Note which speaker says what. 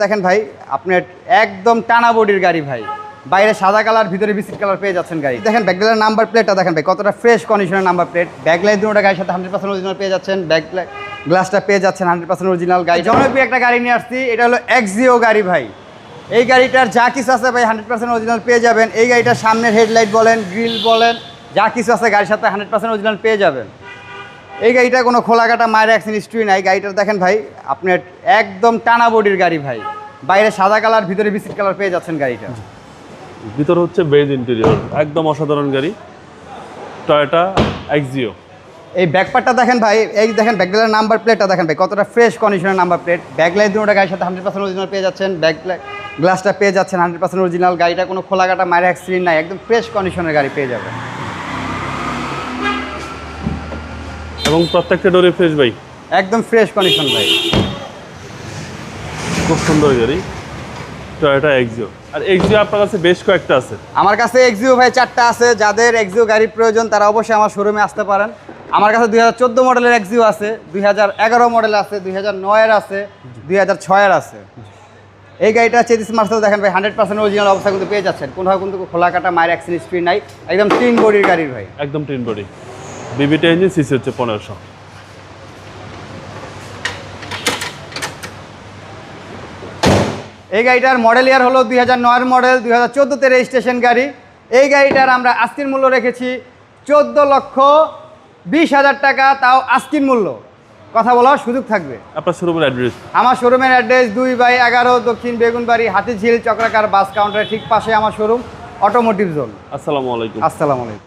Speaker 1: দেখেন ভাই, আপনার একদম টানা বডির গাড়ি ভাই, বাইরে সাদা কালার, ভিতরে বিস্কিট কালার পেয়ে যাচ্ছেন গাড়ি। দেখেন ব্যাকলাইটের নাম্বার প্লেটটা দেখেন ভাই, কতটা ফ্রেশ কন্ডিশনের নাম্বার প্লেট। ব্যাকলাইট দুটোটা গাড়ির সাথে 100% অরিজিনাল পেয়ে যাচ্ছেন। ব্যাকলাইট গ্লাসটা পেয়ে যাচ্ছেন 100% অরিজিনাল। গাড়ি জনপ্রিয় একটা গাড়ি নিয়ে আসছি, এটা হলো এক্সিও গাড়ি ভাই। এই গাড়িটার যা কিছু আছে ভাই 100% অরিজিনাল পেয়ে যাবেন। এই গাড়িটার সামনের হেডলাইট বলেন, গ্রিল বলেন, যা কিছু আছে গাড়ির সাথে 100% অরিজিনাল পেয়ে যাবেন। এই গাড়িটা কোনো খোলাকাটা মায়ের অ্যাক্সিডেন্ট হিস্ট্রি নাই। গাড়িটা দেখেন ভাই, আপনার একদম টানা বডির গাড়ি ভাই, বাইরে সাদা কালার, ভিতরে বিস্কিট কালার পেয়ে যাচ্ছেন গাড়িটা।
Speaker 2: ভিতর হচ্ছে বেজ ইন্টেরিয়র, একদম অসাধারণ গাড়ি, টয়োটা এক্সিও।
Speaker 1: এই ব্যাকপার্টটা দেখেন ভাই, এই দেখেন ব্যাকলাইটের নাম্বার প্লেটটা দেখেন ভাই, কতটা ফ্রেশ কন্ডিশনের নাম্বার প্লেট। ব্যাকলাইট দুটোটা গাড়ির সাথে 100% অরিজিনাল পেয়ে যাচ্ছেন। ব্যাকলাইট গ্লাসটা পেয়ে যাচ্ছেন 100% অরিজিনাল। গাড়িটা কোনো খোলাকাটা মায়ের অ্যাক্সিডেন্ট নাই, একদম ফ্রেশ কন্ডিশনের গাড়ি পেয়ে যাবেন।
Speaker 2: এবং প্রত্যেকটা ডোরে ফ্রেশ ভাই,
Speaker 1: একদম ফ্রেশ কন্ডিশন ভাই,
Speaker 2: খুব সুন্দর গাড়ি, টয়োটা এক্সিও। আর এক্সিও আপনার কাছে বেশ কয়েকটা আছে?
Speaker 1: আমার কাছে এক্সিও ভাই 4টা আছে। যাদের এক্সিও গাড়ির প্রয়োজন তারা অবশ্যই আমার শোরুমে আসতে পারেন। আমার কাছে 2014 মডেলের এক্সিও আছে, 2011 মডেল আছে, 2009-এর আছে, 2006-এর আছে। এই গাড়িটা চেজিস মার্সেল দেখেন ভাই, 100% অরিজিনাল অবস্থা কিন্তু পেয়ে যাচ্ছেন। কোথাও কিন্তু খোলা কাটা মায়ের অ্যাক্সিডেন্ট হিস্ট্রি নাই, একদম ক্লিন বডির গাড়ির ভাই।
Speaker 2: একদম টিন বডি, বিবিটা ইঞ্জিন, সিসি হচ্ছে 1500।
Speaker 1: এই গাড়িটার মডেল ইয়ার হলো 2009-এর মডেল, 2014-তে রেজিস্ট্রেশন গাড়ি। এই গাড়িটার আমরা আস্কিন মূল্য রেখেছি 14,20,000 টাকা, তাও আস্কিন মূল্য, কথা বলার সুযোগ থাকবে।
Speaker 2: আপনার শোরুমের অ্যাড্রেস? আসসালামু আলাইকুম।
Speaker 1: আসসালামু আলাইকুম।